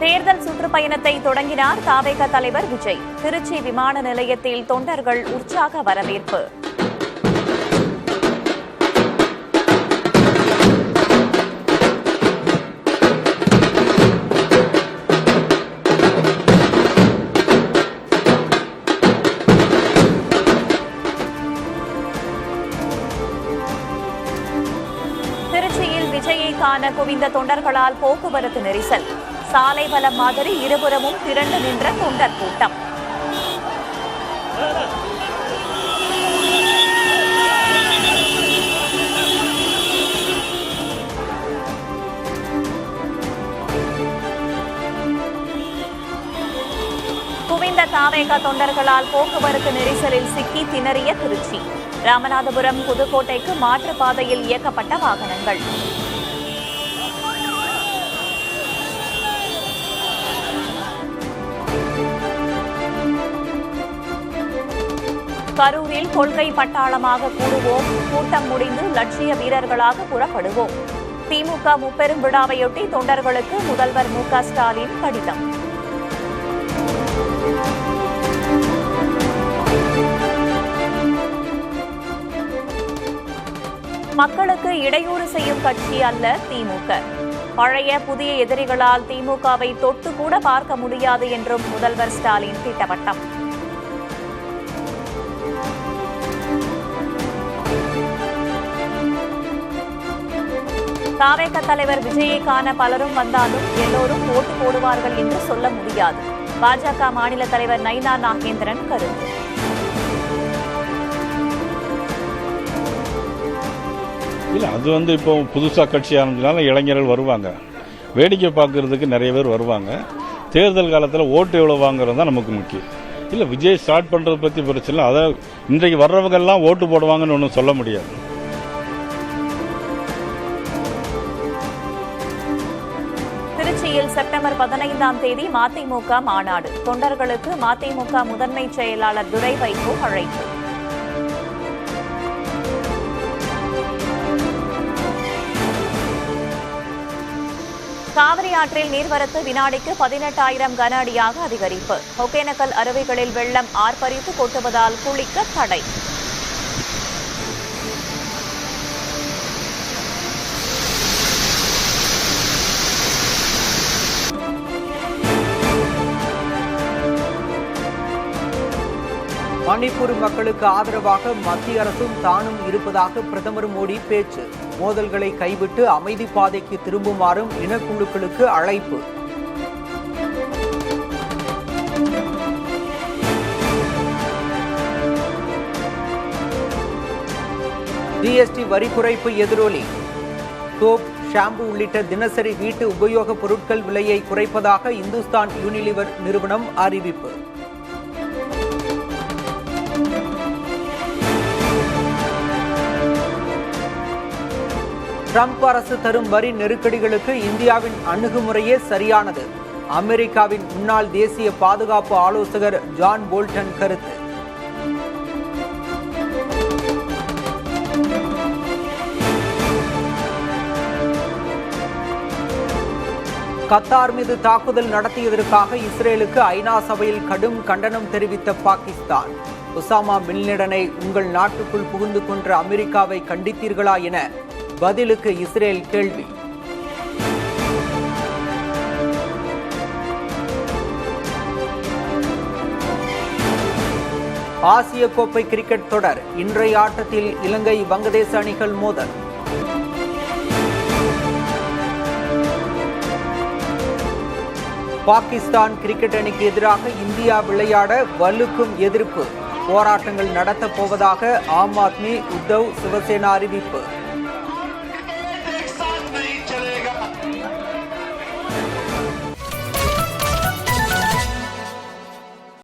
தேர்தல் சுற்றுப்பயணத்தை தொடங்கினார் தவேக தலைவர் விஜய். திருச்சி விமான நிலையத்தில் தொண்டர்கள் உற்சாக வரவேற்பு. திருச்சியில் விஜயை காண குவிந்த தொண்டர்களால் போக்குவரத்து நெரிசல். சாலை வலம் மாதிரி இருபுறமும் திரண்டு நின்ற தொண்டர் கூட்டம். குவிந்த தவேக தொண்டர்களால் போக்குவரத்து நெரிசலில் சிக்கி திணறிய திருச்சி. ராமநாதபுரம் புதுக்கோட்டைக்கு மாற்றுப்பாதையில் இயக்கப்பட்ட வாகனங்கள். கரூரில் கொள்கை பட்டாளமாக கூடுவோம், கூட்டம் முடிந்து லட்சிய வீரர்களாக புறப்படுவோம். திமுக முப்பெரும் விழாவையொட்டி தொண்டர்களுக்கு முதல்வர் மு.க. ஸ்டாலின் கடிதம். மக்களுக்கு இடையூறு செய்யும் கட்சி அல்ல திமுக. பழைய புதிய எதிரிகளால் திமுகவை தொட்டு கூட பார்க்க முடியாது என்றும் முதல்வர் ஸ்டாலின் திட்டவட்டம். தவேக தலைவர் விஜயை காண பலரும் வந்தாலும் எல்லோரும் ஓட்டு போடுவார்கள் என்று சொல்ல முடியாது. பாஜக மாநில தலைவர் நயினா நாகேந்திரன் கருத்து. இல்லை, அது இப்போ புதுசாக கட்சி ஆரம்பிச்சனால இளைஞர்கள் வருவாங்க, வேடிக்கை பார்க்கறதுக்கு நிறைய பேர் வருவாங்க. தேர்தல் காலத்தில் ஓட்டு எவ்வளோ வாங்குறது தான் நமக்கு முக்கியம். இல்லை, விஜய் ஸ்டார்ட் பண்ணுறதை பற்றி பிரச்சனை இல்லை. அதை இன்றைக்கு வர்றவங்கெல்லாம் ஓட்டு போடுவாங்கன்னு ஒன்றும் சொல்ல முடியாது. திருச்சியில் செப்டம்பர் 15ஆம் தேதி மதிமுக மாநாடு. தொண்டர்களுக்கு மதிமுக முதன்மை செயலாளர் துரை வைகோ அழைப்பு. காவிரி ஆற்றில் நீர்வரத்து வினாடிக்கு 18,000 கன அடியாக அதிகரிப்பு. ஒகேனக்கல் அருவிகளில் வெள்ளம் ஆர்ப்பரித்து கொட்டுவதால் குளிக்க தடை. மணிப்பூர் மக்களுக்கு ஆதரவாக மத்திய அரசும் தானும் இருப்பதாக பிரதமர் மோடி பேச்சு. மோதல்களை கைவிட்டு அமைதி பாதைக்கு திரும்புமாறும் இனக்குழுக்களுக்கு அழைப்பு. ஜிஎஸ்டி வரி குறைப்பு எதிரொலி. சோப், ஷாம்பு உள்ளிட்ட தினசரி வீட்டு உபயோகப் பொருட்கள் விலையை குறைப்பதாக இந்துஸ்தான் யூனிலிவர் நிறுவனம் அறிவிப்பு. ட்ரம்ப் அரசு தரும் வரி நெருக்கடிகளுக்கு இந்தியாவின் அணுகுமுறையே சரியானது. அமெரிக்காவின் முன்னாள் தேசிய பாதுகாப்பு ஆலோசகர் ஜான் போல்டன் கருத்து. கத்தார் மீது தாக்குதல் நடத்தியதற்காக இஸ்ரேலுக்கு ஐநா சபையில் கடும் கண்டனம் தெரிவித்த பாகிஸ்தான். ஒசாமா பின் லேடனை உங்கள் நாட்டுக்குள் புகுந்து கொன்ற அமெரிக்காவை கண்டித்தீர்களா என பதிலுக்கு இஸ்ரேல் கேள்வி. ஆசிய கோப்பை கிரிக்கெட் தொடர். இன்றைய ஆட்டத்தில் இலங்கை வங்கதேச அணிகள் மோதல். பாகிஸ்தான் கிரிக்கெட் அணிக்கு எதிராக இந்தியா விளையாட வலுக்கும் எதிர்ப்பு. போராட்டங்கள் நடத்தப் போவதாக ஆம் ஆத்மி, உத்தவ், சிவசேனா அறிவிப்பு.